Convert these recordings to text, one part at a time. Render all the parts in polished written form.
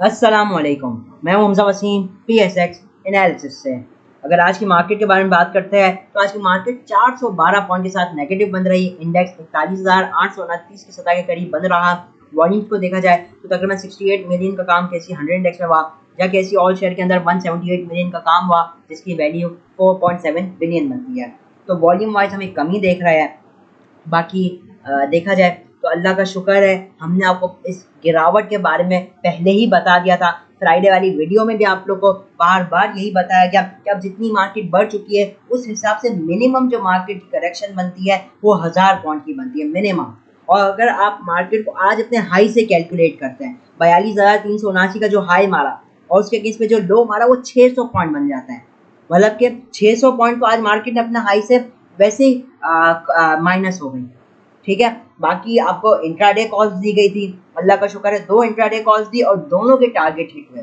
अस्सलामुअलैकुम। मैं हूं हमजा वसीम PSX एनालिसिस से। अगर आज की मार्केट के बारे में बात करते हैं तो आज की मार्केट 412 पॉइंट के साथ नेगेटिव बन रही। इंडेक्स 41,829 की सतह के करीब बन रहा। वॉल्यूम्स को देखा जाए तो तकरीबन 68 मिलियन का काम KC 100 इंडेक्स में हुआ, जहाँ KC ऑल शेयर के अंदर 178 मिलियन का काम हुआ, जिसकी वैल्यू 4.7 बिलियन बनती है। तो वॉल्यूम वाइज हमें कमी देख रहा है। बाकी देखा जाए तो अल्लाह का शुक्र है, हमने आपको इस गिरावट के बारे में पहले ही बता दिया था। फ्राइडे वाली वीडियो में भी आप लोग को बार बार यही बताया गया कि अब जितनी मार्केट बढ़ चुकी है उस हिसाब से मिनिमम जो मार्केट करेक्शन बनती है वो 1000 पॉइंट की बनती है मिनिमम। और अगर आप मार्केट को आज अपने हाई से कैलकुलेट करते हैं, 42,379 का जो हाई मारा और उसके अगेंस्ट में जो लो मारा वो 600 पॉइंट बन जाता है। मतलब कि 600 पॉइंट तो आज मार्केट ने अपना हाई से वैसे ही माइनस हो गई। ठीक है। बाकी आपको इंट्राडे कॉल्स दी गई थी, अल्लाह का शुक्र है 2 इंट्राडे कॉल्स दी और दोनों के टारगेट हिट हुए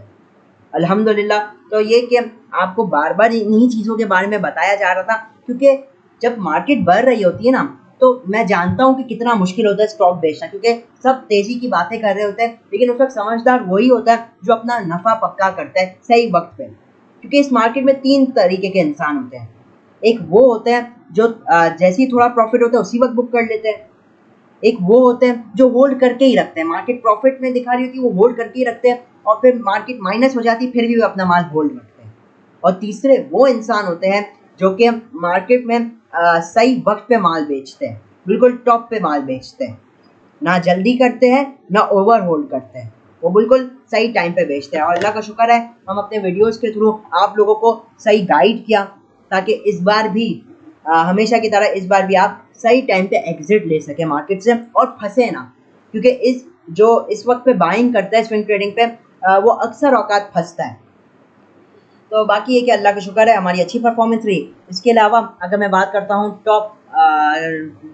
अल्हम्दुलिल्लाह। तो ये कि आपको बार बार इन्हीं चीज़ों के बारे में बताया जा रहा था, क्योंकि जब मार्केट बढ़ रही होती है ना तो मैं जानता हूँ कि कितना मुश्किल होता है स्टॉक बेचना, क्योंकि सब तेजी की बातें कर रहे होते हैं, लेकिन उस वक्त समझदार वही होता है जो अपना नफ़ा पक्का करता है सही वक्त पे। क्योंकि इस मार्केट में 3 तरीके के इंसान होते हैं। एक वो होते हैं जो जैसे ही थोड़ा प्रॉफिट होता है उसी वक्त बुक कर लेते हैं। एक वो होते हैं जो होल्ड करके ही रखते हैं, मार्केट प्रॉफिट में दिखा रही होती है वो होल्ड करके ही रखते हैं, और फिर मार्केट माइनस हो जाती है फिर भी वो अपना माल होल्ड रखते हैं। और तीसरे वो इंसान होते हैं जो कि मार्केट में सही वक्त पे माल बेचते हैं, बिल्कुल टॉप पे माल बेचते हैं, ना जल्दी करते हैं ना ओवर होल्ड करते हैं, वो बिल्कुल सही टाइम पे बेचते हैं। और अल्लाह का शुक्र है हम अपने वीडियोस के थ्रू आप लोगों को सही गाइड किया, ताकि इस बार भी हमेशा की तरह इस बार भी आप सही टाइम पे एग्जिट ले सके मार्केट से और फंसे ना। क्योंकि इस वक्त पे बाइंग करता है स्विंग ट्रेडिंग पे, वो अक्सर औकात फंसता है। तो बाकी ये कि अल्लाह का शुक्र है हमारी अच्छी परफॉर्मेंस रही। इसके अलावा अगर मैं बात करता हूँ टॉप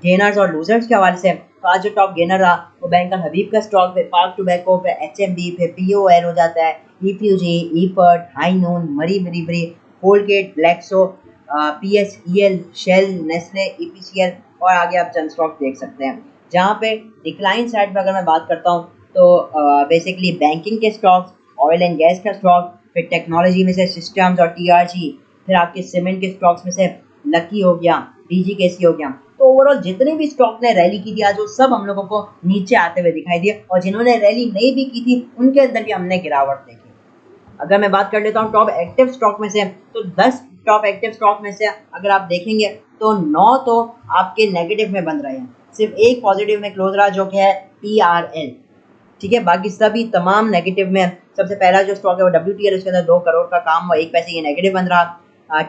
गेनर्स और लूजर्स के हवाले से, तो आज जो टॉप गेनर रहा वो बैंक हबीब का स्टॉक पे, पार्क टोबैको पे, HMB पे, POL हो जाता है, EFG, Efert, high noon, Murree brewery, Colgate, Glaxo, PSEL, Shell, Nestle, EPCL और आगे आप चंद स्टॉक देख सकते हैं। जहाँ पे डिक्लाइन साइड पर अगर मैं बात करता हूँ तो बेसिकली बैंकिंग के स्टॉक्स, ऑयल एंड गैस का स्टॉक, फिर टेक्नोलॉजी में से सिस्टम्स और TRG, फिर आपके सीमेंट के स्टॉक्स में से लकी हो गया, DGKC हो गया। तो ओवरऑल जितने भी स्टॉक ने रैली की थी आज वो सब हम लोगों को नीचे आते हुए दिखाई दिए, और जिन्होंने रैली नहीं भी की थी उनके अंदर भी हमने गिरावट देखी। अगर मैं बात कर लेता हूँ टॉप एक्टिव स्टॉक में से, तो 10 टॉप एक्टिव स्टॉक में से अगर आप देखेंगे तो 9 तो आपके नेगेटिव में बन रहे हैं, सिर्फ एक पॉजिटिव में क्लोज रहा जो कि है PRL। ठीक है, बाकी सभी तमाम नेगेटिव में। सबसे पहला जो स्टॉक है वो WTL, उसके अंदर 2 करोड़ का काम हुआ, 1 पैसे ये नेगेटिव बन रहा।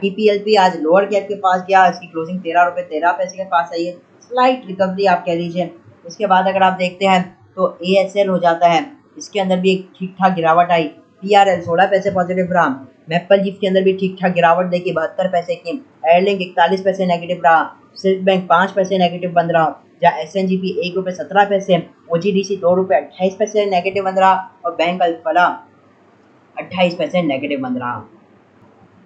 TPLP आज लोअर कैप के पास गया, इसकी क्लोजिंग 13 रुपये 13 पैसे के पास आई है, स्लाइट रिकवरी आप कह लीजिए। इसके बाद अगर आप देखते हैं तो ASL हो जाता है, इसके अंदर भी एक ठीक ठाक गिरावट आई। PRL 16 पैसे पॉजिटिव रहा। मैपल जीप के अंदर भी ठीक ठाक गिरावट देखी, 72 पैसे की। एयरलिंक 41 पैसे नेगेटिव रहा। सिल्क बैंक 5 पैसे नेगेटिव बन रहा, जहाँ SNGP 1 रुपये 17 पैसे, OGDC 2 रुपये 28 पैसे नेगेटिव बन रहा, और बैंक अल्फला 28 पैसे नेगेटिव बन रहा।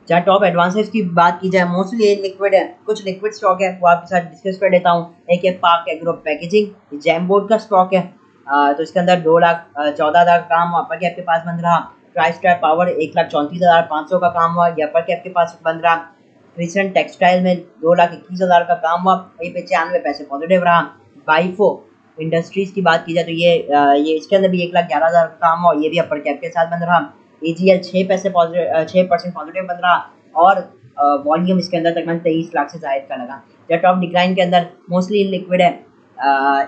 जहाँ टॉप एडवांसेस की बात की जाए, मोस्टली लिक्विड है, कुछ लिक्विड स्टॉक है वो आपके साथ डिस्कस कर लेता हूँ। एक है park agro packaging, jam board का स्टॉक है। तो इसके अंदर 2,14,000 का काम अपर कैप के पास बन रहा। ट्राई स्टार पावर 1,34,500 का काम हुआ, ये अपर कैप के पास बन रहा। क्रिसेंट टेक्सटाइल में 2,21,000 का काम हुआ, वहीं पे 96 पैसे पॉजिटिव रहा। बाइफो इंडस्ट्रीज की बात की जाए तो ये इसके अंदर भी 1,11,000 का काम हुआ, ये भी अपर कैप के साथ बन रहा। AGL 6% पॉजिटिव बन रहा, और वॉल्यूम इसके अंदर तकरीबन 23 लाख से जायद का लगा। या टॉप डिक्लाइन के अंदर मोस्टली लिक्विड है,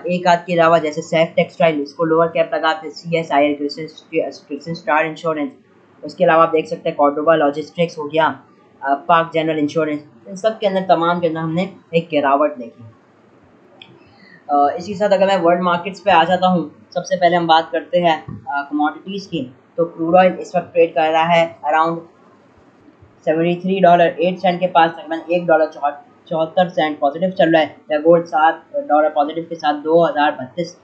एक आध के अलावा जैसे सैफ टेक्सटाइल, इसको लोअर कैप लगा, फिर CSIL क्रिसेंट स्टार इंश्योरेंस, उसके अलावा आप देख सकते हैं कॉर्डोबा लॉजिस्टिक्स हो गया, पार्क जनरल इंश्योरेंस, इन सब के अंदर तमाम के अंदर हमने एक गिरावट देखी। इसी साथ अगर मैं वर्ल्ड मार्केट्स पे आ जाता हूँ, सबसे पहले हम बात करते हैं कमोडिटीज़ की। तो क्रूड ऑयल इस वक्त ट्रेड कर रहा है अराउंड $73.08 के पास, तकरीबन $1.74 पॉजिटिव चल रहा है। या गोल्ड $7 पॉजिटिव के साथ 2032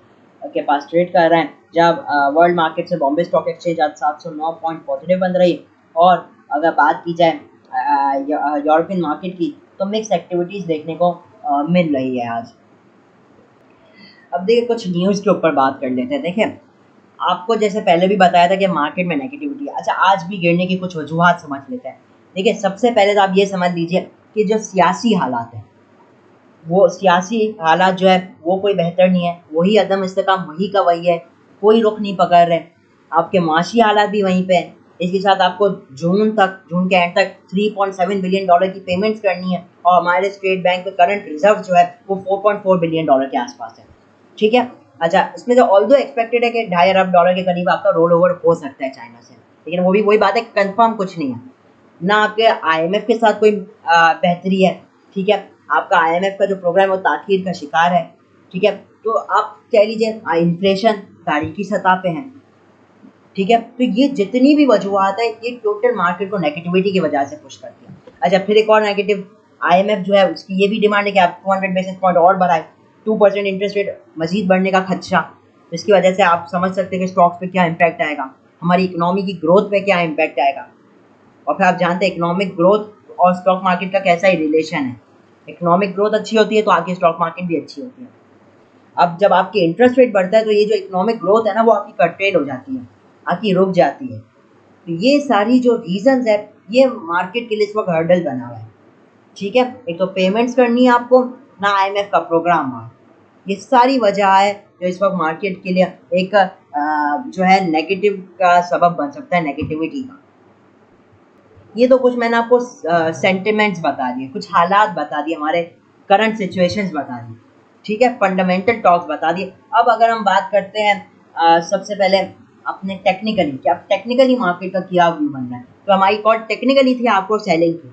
के पास ट्रेड कर रहा है। जब वर्ल्ड मार्केट से बॉम्बे स्टॉक एक्सचेंज आज 709 पॉइंट पॉजिटिव बन रही। और अगर बात की जाए यूरोपियन मार्केट की, तो मिक्स एक्टिविटीज़ देखने को मिल रही है आज। अब देखिए कुछ न्यूज़ के ऊपर बात कर लेते हैं। देखिए आपको जैसे पहले भी बताया था कि मार्केट में नेगेटिविटी है। अच्छा, आज भी गिरने की कुछ वजूहात समझ लेते हैं। देखिए, सबसे पहले तो आप ये समझ लीजिए कि जो सियासी हालात हैं, वो सियासी हालात जो है वो कोई बेहतर नहीं है, वही अदम इस्तेकाम वही का वही है, कोई रुख नहीं पकड़ रहे। आपके माशी हालात भी वहीं पे हैं। इसके साथ आपको जून के एंड तक $3.7 बिलियन की पेमेंट्स करनी है, और हमारे स्टेट बैंक में करंट रिजर्व जो है वो $4.4 बिलियन के आसपास है। ठीक है। अच्छा, इसमें जो ऑल्दो एक्सपेक्टेड है कि $2.5 अरब के करीब आपका रोल ओवर हो सकता है चाइना से, लेकिन वो भी वही बात है, कंफर्म कुछ नहीं है। ना आपके आईएमएफ के साथ कोई बेहतरी है। ठीक है। आपका आईएमएफ का जो प्रोग्राम है वो ताखीर का शिकार है। ठीक है। तो आप कह लीजिए इन्फ्लेशन तारीखी सतह पे है। ठीक है। तो ये जितनी भी वजूहत है, ये टोटल मार्केट को नेगेटिविटी की वजह से पुश करती है। अच्छा, फिर एक और नेगेटिव, आईएमएफ जो है उसकी ये भी डिमांड है कि आप 200 बेसिस पॉइंट और बढ़ाए, 2% इंटरेस्ट रेट मजीद बढ़ने का खदशा। इसकी वजह से आप समझ सकते हैं कि स्टॉक्स पे क्या इम्पैक्ट आएगा, हमारी इकोनॉमी की ग्रोथ पे क्या इम्पैक्ट आएगा। और फिर आप जानते हैं इकोनॉमिक ग्रोथ और स्टॉक मार्केट का कैसा ही रिलेशन है। इकोनॉमिक ग्रोथ अच्छी होती है तो आपकी स्टॉक मार्केट भी अच्छी होती है। अब जब आपकी इंटरेस्ट रेट बढ़ता है तो ये जो इकोनॉमिक ग्रोथ है ना वो आपकी कर्टेल हो जाती है, आपकी रुक जाती है। तो ये सारी जो रीजंस है, ये मार्केट के लिए इस वक्त हर्डल बना हुआ है। ठीक है। एक तो पेमेंट्स करनी है आपको, ना आईएमएफ का प्रोग्राम है। ये सारी वजह है जो इस वक्त मार्केट के लिए एक जो है नेगेटिव का सबब बन सकता है, नेगेटिविटी का। ये तो कुछ मैंने आपको सेंटिमेंट्स बता दिए, कुछ हालात बता दिए, हमारे करंट सिचुएशंस बता दी। ठीक है। फंडामेंटल टॉक्स बता दिए। अब अगर हम बात करते हैं सबसे पहले अपने टेक्निकली, कि अब टेक्निकली मार्केट का क्या व्यू बन रहा है, तो हमारी कॉल टेक्निकली थी आपको सेलिंग की।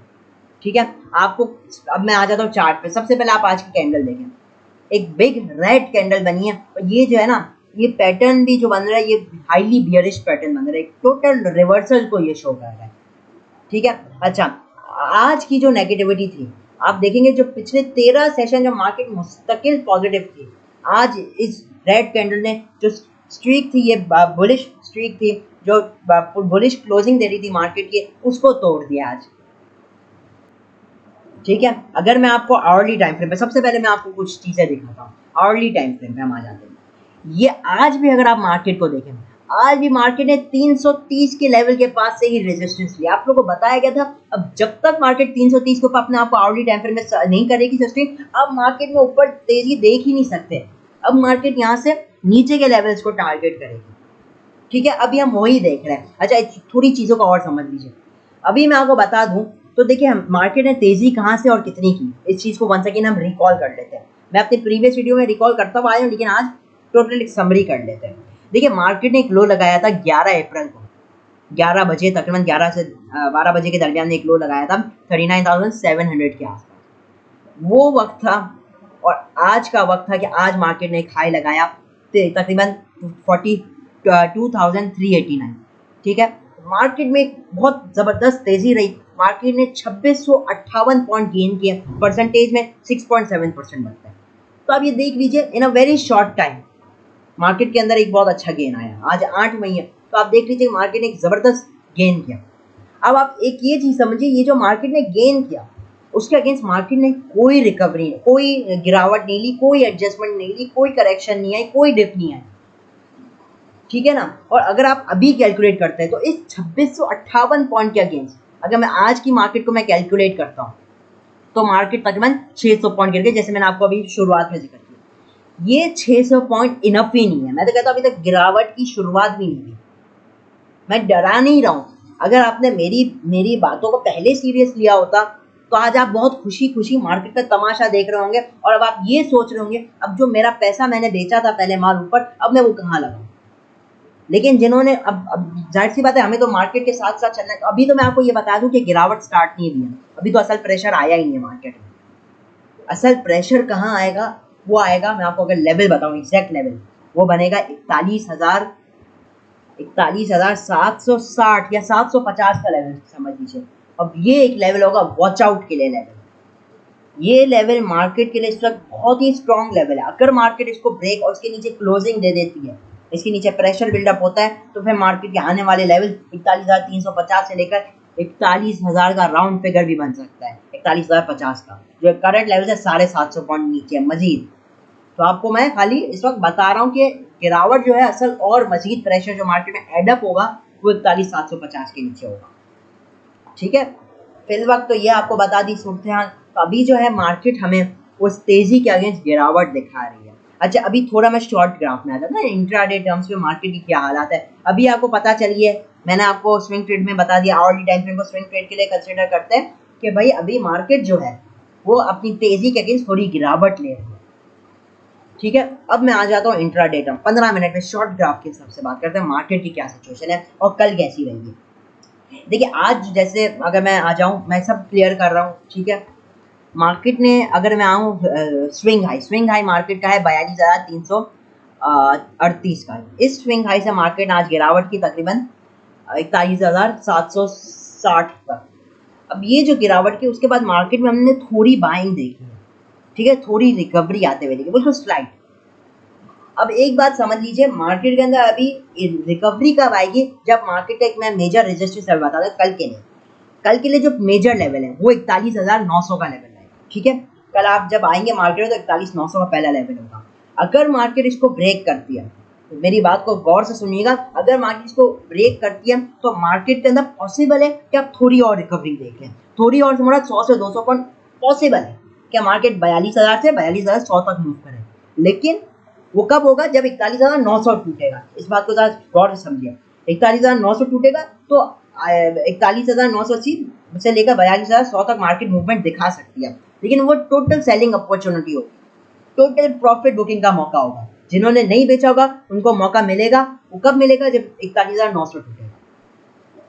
ठीक है। आपको अब मैं आ जाता हूँ चार्ट पे। सबसे पहले आप आज की कैंडल देखें, एक बिग रेड कैंडल बनी है, और ये जो है ना, ये पैटर्न भी जो बन रहा है ये हाईली बियरिश पैटर्न बन रहा है, टोटल रिवर्सल को ये शो कर रहा है। ठीक है। अच्छा, आज की जो नेगेटिविटी थी, आप देखेंगे जो पिछले 13 सेशन जो मार्केट मुस्तकिल पॉजिटिव थी, आज इस रेड कैंडल ने जो स्ट्रीक थी, ये बुलिश स्ट्रीक थी, जो बुलिश क्लोजिंग दे रही थी मार्केट की, उसको तोड़ दिया आज। ठीक है। अगर मैं आपको आवरली टाइम फ्रेम पे, सबसे पहले मैं आपको कुछ चीजें दिखाता हूँ। आवरली टाइम फ्रेम पे हम आ जाते हैं। ये आज भी अगर आप मार्केट को देखें, आज भी मार्केट ने 330 के लेवल के पास से ही रेजिस्टेंस लिया। आप लोगों को बताया गया था अब जब तक मार्केट 330 के ऊपर अपने आप को आवरली टाइम फ्रेम में नहीं करेगी सस्टेन, अब मार्केट में ऊपर तेजी देख ही नहीं सकते। अब मार्केट यहाँ से नीचे के लेवल्स को टारगेट करेगी। ठीक है। अभी हम वही देख रहे हैं। अच्छा, थोड़ी चीजों को और समझ लीजिए। अभी मैं आपको बता दूं तो देखिए, हम मार्केट ने तेजी कहाँ से और कितनी की, इस चीज को वंस अगेन हम रिकॉल कर लेते हैं। मैं अपने प्रीवियस वीडियो में रिकॉल करता हुआ आया हूँ, लेकिन आज टोटल एक समरी कर लेते हैं। देखिए, मार्केट ने एक लो लगाया था 11 अप्रैल को, 11 बजे, तकरीबन 11 से 12 बजे के दरमियान एक लो लगाया था 39,700 के आसपास। वो वक्त था और आज का वक्त था कि आज मार्केट ने एक हाई लगाया तकरीबन 42,389। ठीक है। मार्केट में बहुत ज़बरदस्त तेज़ी रही। मार्केट ने 2658 पॉइंट गेन किए, परसेंटेज में 6.7% बनता है। तो आप ये देख लीजिए, in a very short time market के अंदर एक बहुत अच्छा गेन आया। आज 8 मई है, तो आप देख लीजिए मार्केट ने एक ज़बरदस्त गेन किया। अब आप एक ये चीज़ समझिए, ये जो मार्केट ने गेन किया उसके अगेंस्ट मार्केट ने कोई रिकवरी, कोई गिरावट नहीं ली, कोई एडजस्टमेंट नहीं ली, कोई करेक्शन नहीं आई, कोई डिप नहीं आई। ठीक है ना। और अगर आप अभी कैलकुलेट करते हैं तो इस 2658 पॉइंट के अगेंस्ट अगर मैं आज की मार्केट को मैं कैलकुलेट करता हूँ तो मार्केट तकरीबन 600 पॉइंट गिर गए, जैसे मैंने आपको अभी शुरुआत में जिक्र किया। ये 600 पॉइंट इनफ ही नहीं है। मैं तो कहता हूँ अभी तक गिरावट की शुरुआत भी नहीं हुई। मैं डरा नहीं रहा हूँ। अगर आपने मेरी बातों को पहले सीरियस लिया होता तो आज आप बहुत खुशी खुशी मार्केट का तमाशा देख रहे होंगे, और अब आप ये सोच रहे होंगे अब जो मेरा पैसा मैंने बेचा था पहले माल ऊपर, अब मैं वो कहाँ लगाऊं। लेकिन जिन्होंने अब जाहिर सी बात है, हमें तो मार्केट के साथ साथ चलना है। तो अभी तो मैं आपको ये बता दूं कि गिरावट स्टार्ट नहीं हुई है, अभी तो असल प्रेशर आया ही नहीं है मार्केट में। असल प्रेशर कहाँ आएगा, वो आएगा, मैं आपको अगर लेवल बताऊं, एग्जैक्ट लेवल वो बनेगा 41,760 या 750 का लेवल समझ लीजिए। अब ये एक लेवल होगा वॉच आउट के लिए लेवल। ये लेवल मार्केट के लिए इस वक्त बहुत ही स्ट्रॉन्ग लेवल है। अगर मार्केट इसको ब्रेक और इसके नीचे क्लोजिंग दे देती है, इसके नीचे प्रेशर बिल्डअप होता है, तो फिर मार्केट के आने वाले लेवल 41,350 से लेकर 41,000 का राउंड फिगर भी बन सकता है, 41,050 का, जो करंट लेवल से 750 पॉइंट नीचे है मजीद। तो आपको मैं खाली इस वक्त बता रहा हूँ कि गिरावट जो है असल और मजीद प्रेशर जो मार्केट में एडअप होगा वो 41,750 के नीचे होगा। ठीक है, फिल वक्त तो ये आपको बता दी सूरत हाल। तो अभी जो है मार्केट हमें उस तेजी के अगेंस्ट गिरावट दिखा रही है। अच्छा, अभी थोड़ा मैं शॉर्ट ग्राफ में आ जाता हूँ, इंट्राडे टर्म्स में मार्केट की क्या हालात है। अभी आपको पता चलिए, मैंने आपको स्विंग ट्रेड में बता दिया, आवर्ली टाइम फ्रेम को स्विंग ट्रेड के लिए कंसीडर करते हैं कि भाई अभी मार्केट जो है वो अपनी तेजी के अगेंस्ट थोड़ी गिरावट ले रही है। ठीक है, अब मैं आ जाता हूँ इंट्राडे टर्म। 15 मिनट में शॉर्ट ग्राफ के हिसाब से बात करते हैं मार्केट की क्या सिचुएशन है और कल कैसी रहेगी। देखिए, आज जैसे अगर मैं आ जाऊँ, मैं सब क्लियर कर रहा हूँ। ठीक है, मार्केट ने अगर मैं आऊँ स्विंग हाई मार्केट का है 42,338 का। इस स्विंग हाई से मार्केट आज गिरावट की तकरीबन 41,760 तक। अब ये जो गिरावट की उसके बाद मार्केट में हमने थोड़ी बाइंग देखी है। ठीक है, थोड़ी रिकवरी आते हुए देखी, बिल्कुल स्लाइड। अब एक बात समझ लीजिए, मार्केट के अंदर अभी रिकवरी कब आएगी, जब मार्केट का एक मैं मेजर रेजिस्टेंस लेवल बता था कल के लिए जो मेजर लेवल है वो 41,900 का लेवल है। ठीक है, कल आप जब आएंगे मार्केट में तो 41,900 का पहला लेवल होगा। अगर मार्केट इसको ब्रेक करती है, तो मेरी बात को गौर से सुनिएगा, अगर मार्केट इसको ब्रेक करती है तो मार्केट के अंदर पॉसिबल है कि आप थोड़ी और रिकवरी देख लें। थोड़ी और से मुराद 100 से 200 पॉइंट पॉसिबल है कि मार्केट 42,000 से 42,100 तक मूव करे। लेकिन वो कब होगा, जब 41,900 टूटेगा। इस बात को जरा गौर से समझिए, 41,900 टूटेगा तो 41,980 से लेकर 42,100 तक मार्केट मूवमेंट दिखा सकती है। लेकिन वो टोटल सेलिंग अपॉर्चुनिटी होगी, टोटल प्रॉफिट बुकिंग का मौका होगा। जिन्होंने नहीं बेचा होगा उनको मौका मिलेगा। वो कब मिलेगा, जब 41,900 टूटेगा।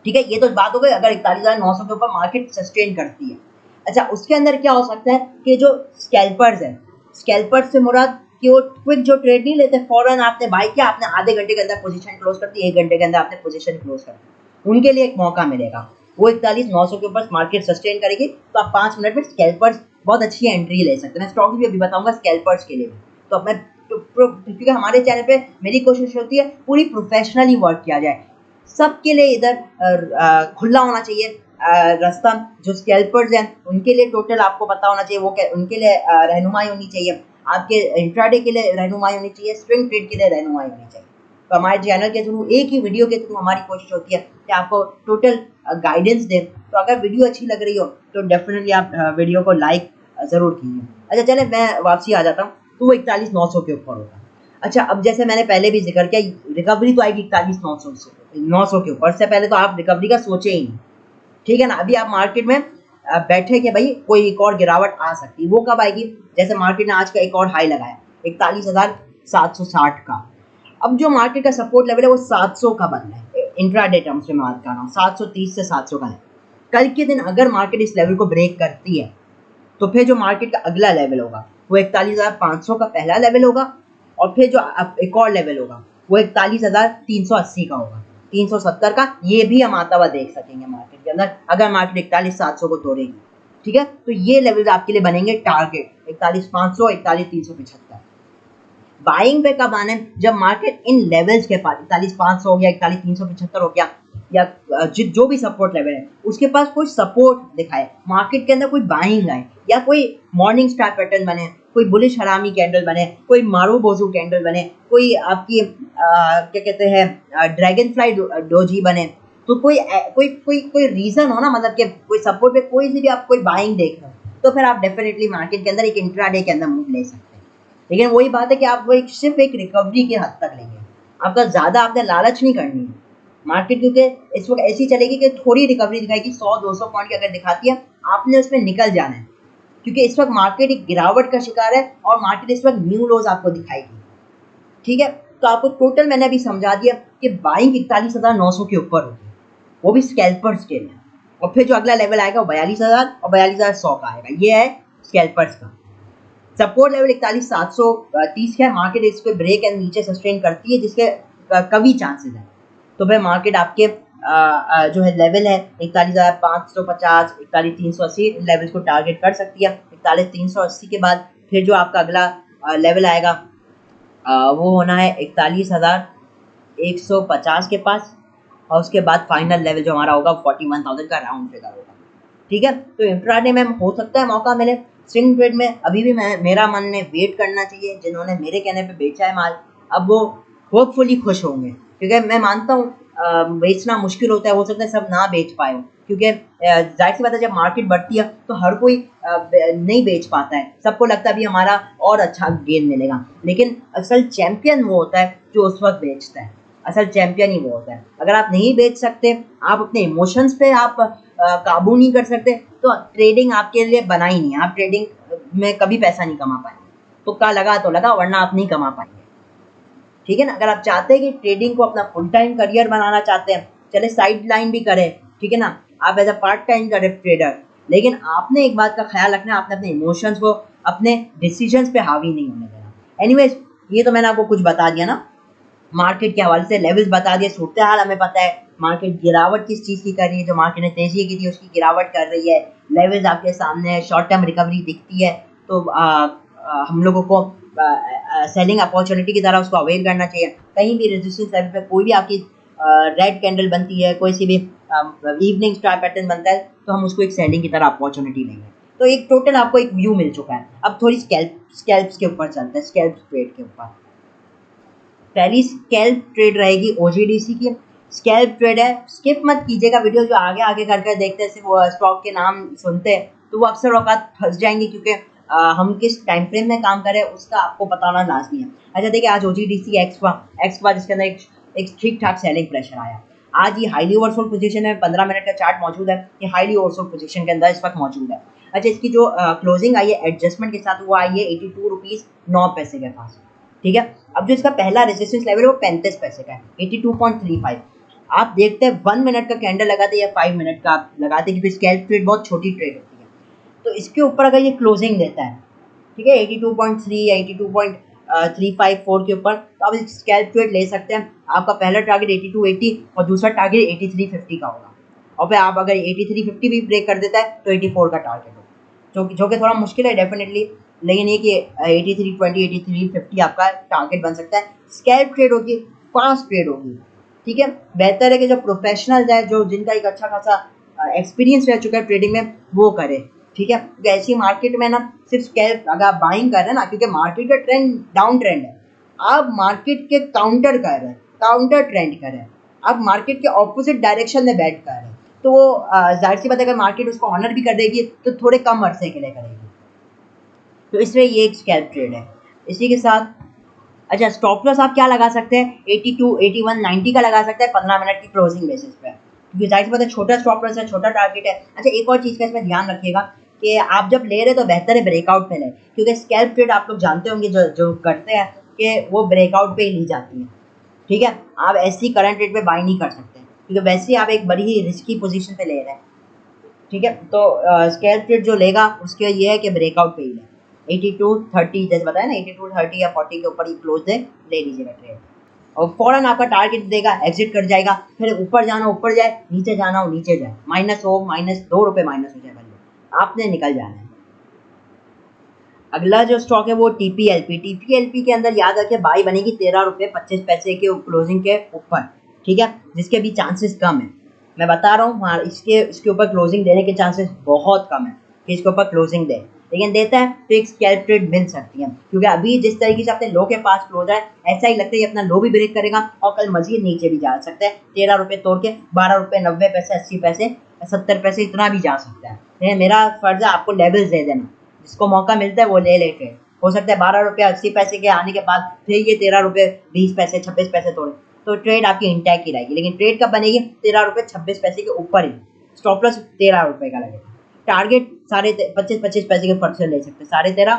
ठीक है, ये तो बात हो गई अगर 41,900 के ऊपर मार्केट सस्टेन करती है। अच्छा, उसके अंदर क्या हो सकता है कि जो स्कैल्पर्स हैं, स्कैल्पर्स से मुराद कि वो क्विक जो ट्रेड नहीं लेते, फौरन आपने बाई किया, आपने आधे घंटे के अंदर पोजीशन क्लोज कर दी, 1 घंटे के अंदर आपने पोजीशन क्लोज कर दी, उनके लिए एक मौका मिलेगा। वो 41,900 के ऊपर मार्केट सस्टेन करेगी तो आप 5 मिनट में स्कैल्पर्स बहुत अच्छी एंट्री ले सकते हैं। स्टॉक भी अभी बताऊंगा स्कैल्पर्स के लिए। तो मैं क्योंकि हमारे चैनल पे मेरी कोशिश होती है पूरी प्रोफेशनली वर्क किया जाए, सबके लिए इधर खुला होना चाहिए रास्ता। जो स्कैल्पर्स हैं उनके लिए टोटल आपको पता होना चाहिए, वो उनके लिए रहनुमाई होनी चाहिए, आपके इंट्राडे के लिए रहनुमाई होनी चाहिए, स्विंग ट्रेड के लिए रहनुमाई होनी चाहिए। तो हमारे चैनल के थ्रू, एक ही वीडियो के थ्रू हमारी कोशिश होती है कि आपको टोटल गाइडेंस दें। तो अगर वीडियो अच्छी लग रही हो तो डेफिनेटली आप वीडियो को लाइक ज़रूर कीजिए। अच्छा चले, मैं वापसी आ जाता हूँ। तो वो 41,900 के ऊपर होगा। अच्छा, अब जैसे मैंने पहले भी जिक्र किया, रिकवरी तो आएगी 41,900 के ऊपर। से पहले तो आप रिकवरी का सोचे ही नहीं। ठीक है ना, अभी आप मार्केट में बैठे कि भाई कोई एक और गिरावट आ सकती है। वो कब आएगी, जैसे मार्केट ने आज का एक और हाई लगाया 41,760 का। अब जो मार्केट का सपोर्ट लेवल है वो 700 का बन रहा है। इंट्राडे टर्म्स में बात कर रहा हूँ, 730 से 700 का है। कल के दिन अगर मार्केट इस लेवल को ब्रेक करती है तो फिर जो मार्केट का अगला लेवल होगा वो 41,500 का पहला लेवल होगा, और फिर जो एक और लेवल होगा वो 41,380 का होगा, 370 का। ये भी हम आता हुआ देख सकेंगे मार्केट के अंदर अगर मार्केट 41,700 को तोड़ेगी। ठीक है, तो ये लेवल आपके लिए बनेंगे टारगेट, 41,500, 41,375। बाइंग पे कब आना है, जब मार्केट इन लेवल्स के पास 41,500 हो गया, 41,375 हो गया, या जो भी सपोर्ट लेवल है उसके पास कोई सपोर्ट दिखाए, मार्केट के अंदर कोई बाइंग आए, या कोई मॉर्निंग स्टार पैटर्न बने, कोई बुलिश हरामी कैंडल बने, कोई मारू बोजू कैंडल बने, कोई आपकी क्या कहते हैं ड्रैगन फ्लाई डोजी बने, तो कोई रीजन हो ना, मतलब कि कोई सपोर्ट पे कोई सी भी आप कोई बाइंग देख रहे हो, तो फिर आप डेफिनेटली मार्केट के अंदर एक इंट्राडे के अंदर मूव ले सकते हैं। लेकिन वही बात है कि आप वो सिर्फ एक रिकवरी के हद तक लेंगे, आपका ज़्यादा आपने लालच नहीं करनी है। मार्केट क्योंकि इस वक्त ऐसी चलेगी कि थोड़ी रिकवरी दिखाएगी, 100-200 पॉइंट की अगर दिखाती है, आपने उसमें निकल जाना है। क्योंकि इस वक्त मार्केट एक गिरावट का शिकार है और मार्केट इस वक्त न्यू लोज आपको दिखाएगी। ठीक है, तो आपको टोटल मैंने अभी समझा दिया कि बाइंग 41,900 के ऊपर होगी, वो भी स्कैल्पर्स के लिए। और फिर जो अगला लेवल आएगा वो 42,000 और 42,100 का आएगा, ये है स्कैल्पर्स का। सपोर्ट लेवल 41,730 का है। मार्केट इस पे ब्रेक एंड नीचे सस्टेन करती है, जिसके कभी चांसेस हैं, तो फिर मार्केट आपके जो है लेवल है 41,550, 41,380 लेवल्स को टारगेट कर सकती है। 41,380 के बाद फिर जो आपका अगला लेवल आएगा वो होना है 41,150 के पास, और उसके बाद फाइनल लेवल जो हमारा होगा 41,000 का राउंड फिगर होगा। ठीक है, तो इंट्राडे में हो सकता है मौका मिले। स्विंग ट्रेड में अभी भी मेरा मन ने वेट करना चाहिए, जिन्होंने मेरे कहने पे बेचा है माल, अब वो होपफुली खुश होंगे, क्योंकि मैं मानता हूँ बेचना मुश्किल होता है, हो सकता है सब ना बेच पाए हो, क्योंकि जाहिर सी बात है जब मार्केट बढ़ती है तो हर कोई नहीं बेच पाता है, सबको लगता है अभी हमारा और अच्छा गेन मिलेगा, लेकिन असल चैंपियन वो होता है जो उस वक्त बेचता है, असल चैंपियन ही वो होता है। अगर आप नहीं बेच सकते, आप अपने इमोशंस पे आप काबू नहीं कर सकते, तो ट्रेडिंग आपके लिए बना ही नहीं है, आप ट्रेडिंग में कभी पैसा नहीं कमा पाएंगे। तुक्का लगा तो लगा, वरना आप नहीं कमा पाएंगे, ठीक है ना। अगर आप चाहते हैं कि ट्रेडिंग को अपना फुल टाइम करियर बनाना चाहते हैं, चले साइड लाइन भी करें, ठीक है ना, आप एज अ पार्ट टाइम करें ट्रेडर, लेकिन आपने एक बात का ख्याल रखना है, आपने अपने इमोशंस को अपने डिसीजंस पे हावी नहीं होने देना। एनीवेज, ये तो मैंने आपको कुछ बता दिया ना, मार्केट के हवाले से लेवल्स बता दिए, सूरत हाल हमें पता है, मार्केट गिरावट किस चीज़ की कर रही है, जो मार्केट ने तेजी की थी उसकी गिरावट कर रही है, लेवल्स आपके सामने है, शॉर्ट टर्म रिकवरी दिखती है, तो हम लोगों को सेलिंग अपॉर्चुनिटी की तरह उसको अवेल करना चाहिए। कहीं भी रेजिस्टेंस लेवल पे कोई भी आपकी रेड कैंडल बनती है, कोई सी भी इवनिंग स्टार पैटर्न बनता है, तो हम उसको एक सेलिंग की तरह अपॉर्चुनिटी लेंगे। तो एक टोटल आपको एक व्यू मिल चुका है। अब थोड़ी स्कैल्प्स के ऊपर चलते हैं, स्कैल्प ट्रेड के ऊपर। पहली स्कैल्प ट्रेड रहेगी ओजीडीसी की। स्कैल्प ट्रेड है, स्किप मत कीजिएगा वीडियो, जो आगे आगे करके देखते हैं, सिर्फ स्टॉक के नाम सुनते हैं तो वो अक्सर औकात फंस जाएंगे, क्योंकि हम किस टाइम फ्रेम में काम करें उसका आपको बताना लाजमी है। अच्छा देखिए, आज ओजीडीसी एक्स के बाद इसके अंदर एक ठीक ठाक सेलिंग प्रेशर आया। आज ये हाईली ओवरसोल्ड पोजीशन है, 15 मिनट का चार्ट मौजूद है, ये हाईली ओवरसोल्ड पोजीशन के अंदर इस वक्त मौजूद है। अच्छा, इसकी जो क्लोजिंग आई है एडजस्टमेंट के साथ, वो आई है 82 रुपीज़ 9 पैसे के पास, ठीक है। अब जो इसका पहला रेजिस्टेंस लेवल है वो 35 पैसे का है, 82.35। आप देखते हैं 1 मिनट का कैंडल लगाते या 5 मिनट का आप लगाते, क्योंकि स्कैल्प ट्रेड बहुत छोटी ट्रेड होती है, तो इसके ऊपर अगर ये क्लोजिंग देता है, ठीक है, 82.3 या 82.354 के ऊपर, तो आप स्कैल्प ट्रेड ले सकते हैं। आपका पहला टारगेट 8280 और दूसरा टारगेट 8350 का होगा, और फिर आप अगर 8350 भी ब्रेक कर देता है तो 84 का टारगेट होगा, जो कि थोड़ा मुश्किल है डेफिनेटली, लेकिन ये कि 8320 8350 आपका टारगेट बन सकता है। स्कैल्प ट्रेड होगी, फास्ट ट्रेड होगी, ठीक है। बेहतर है कि जो प्रोफेशनल्स है, जो जिनका एक अच्छा खासा एक्सपीरियंस रह चुका है ट्रेडिंग में, वो करे, ठीक है। क्योंकि ऐसी मार्केट में ना सिर्फ स्कैल्प अगर आप बाइंग कर रहे हैं ना, क्योंकि मार्केट का ट्रेंड डाउन ट्रेंड है, आप मार्केट के काउंटर कर रहे हैं, काउंटर ट्रेंड कर रहे हैं, आप मार्केट के ऑपोजिट डायरेक्शन में बैठ कर रहे हैं, तो वो जाहिर सी बात है अगर मार्केट उसको ऑनर भी कर देगी तो थोड़े कम अरसे के लिए करेगी, तो इसलिए ये एक स्कैल्प ट्रेड है। इसी के साथ अच्छा, स्टॉप लॉस आप क्या लगा सकते हैं, 82 81 90 का लगा सकते हैं 15 मिनट की क्लोजिंग बेसिस पे, क्योंकि जाहिर सी बात है छोटा स्टॉप लॉस है, छोटा टारगेट है। अच्छा, एक और चीज़ का इसमें ध्यान रखिएगा कि आप जब ले रहे तो बेहतर है ब्रेकआउट पे लें, क्योंकि स्कैल्प ट्रेड आप लोग जानते होंगे जो जो करते हैं कि वो ब्रेकआउट पे ही ली जाती है, ठीक है। आप ऐसी करंट रेट पे बाई नहीं कर सकते, क्योंकि वैसे ही आप एक बड़ी ही रिस्की पोजीशन पे ले रहे हैं, ठीक है। तो स्कैल्प ट्रेड जो लेगा उसके ये है कि ब्रेकआउट पे ही ले, 8230 जैसे बताया ना, 8230 या 40 के ऊपर ही क्लोज दे, ले लीजिएगा ट्रेड, और फौरन आपका टारगेट देगा, एग्जिट कर जाएगा, फिर ऊपर जाना ऊपर जाए, नीचे जाना हो नीचे जाए, माइनस हो, -2 रुपये माइनस हो जाए, भले आपने निकल जाना है। अगला जो स्टॉक है वो टीपीएलपी। टीपीएलपी के अंदर याद रखिए बाई बनेगी 13 रुपये 25 पैसे के क्लोजिंग के ऊपर, ठीक है, जिसके भी चांसेस कम है। मैं बता रहा हूँ, हाँ, इसके ऊपर क्लोजिंग देने के चांसेस बहुत कम है कि इसके ऊपर क्लोजिंग दे, लेकिन देता है तो एक स्कैल्प ट्रेड मिल सकती है, क्योंकि अभी जिस तरीके से अपने लो के पास क्लोज है, ऐसा ही लगता है अपना लो भी ब्रेक करेगा और कल मजीद नीचे भी जा सकता है, 13 रुपये तोड़ के 12 रुपये 90 पैसे 80 पैसे 70 पैसे इतना भी जा सकता है। लेकिन मेरा फर्ज है आपको लेवल्स दे देना, जिसको मौका मिलता है वो ले लेके, हो सकता है 12 रुपये 80 पैसे के आने के बाद फिर ये 13 रुपये 20 पैसे 26 पैसे तोड़े, तो ट्रेड आपकी इंटैक्ट ही रहेगी, लेकिन ट्रेड कब बनेगी, 13 रुपये 26 पैसे के ऊपर ही, स्टॉप लॉस 13 रुपये का लगेगा, टारगेट 25 पैसे के फर्क से ले सकते हैं, 13.5,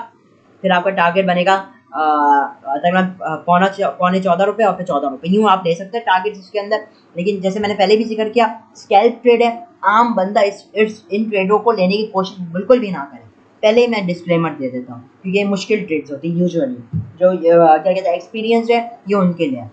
फिर आपका टारगेट बनेगा तकरीबन पौने 14 रुपये, और फिर 14 रुपये, यूँ आप ले सकते हैं टारगेट इसके अंदर। लेकिन जैसे मैंने पहले भी जिक्र किया, स्कैल्प ट्रेड है, आम बंदा इन ट्रेडों को लेने की कोशिश बिल्कुल भी ना करे, पहले ही मैं डिस्क्लेमर दे देता हूँ, क्योंकि ये मुश्किल ट्रेड्स होती है यूजुअली, जो क्या कहते हैं एक्सपीरियंस है, ये उनके लिए।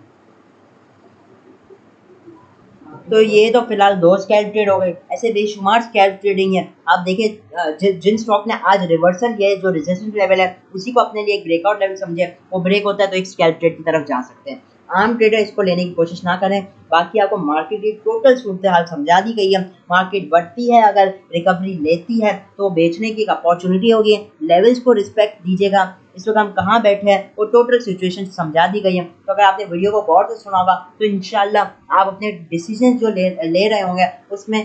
तो ये तो फिलहाल 2 स्कैल्प ट्रेड हो गए, ऐसे बेशुमार स्कैल्प ट्रेडिंग है। आप देखिए जिन स्टॉक ने आज रिवर्सल किया है, जो रेजिस्टेंस लेवल है उसी को अपने लिए एक ब्रेकआउट लेवल समझे, वो ब्रेक होता है तो एक स्कैल्प ट्रेड की तरफ जा सकते हैं। आम ट्रेडर इसको लेने की कोशिश ना करें। बाकी आपको मार्केट की टोटल सूरत हाल समझा दी गई है। मार्केट बढ़ती है, अगर रिकवरी लेती है तो बेचने की एक अपॉर्चुनिटी होगी। लेवल्स को रिस्पेक्ट दीजिएगा। इस वक्त हम कहाँ बैठे हैं वो टोटल सिचुएशन समझा दी गई है। तो अगर आपने वीडियो को गौर से सुना होगा तो इंशाल्लाह आप अपने डिसीजन जो ले रहे होंगे उसमें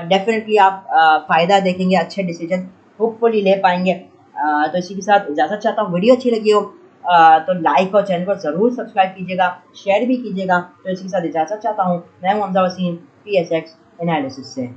डेफिनेटली आप फ़ायदा देखेंगे, अच्छे डिसीजन होपफुली ले पाएंगे। तो इसी के साथ इजाज़त चाहता हूँ। वीडियो अच्छी लगी हो तो लाइक और चैनल को ज़रूर सब्सक्राइब कीजिएगा, शेयर भी कीजिएगा। तो इसी के साथ इजाज़त चाहता हूँ। मैं हूँ हमजा वसीम, PSX एनालिसिस से।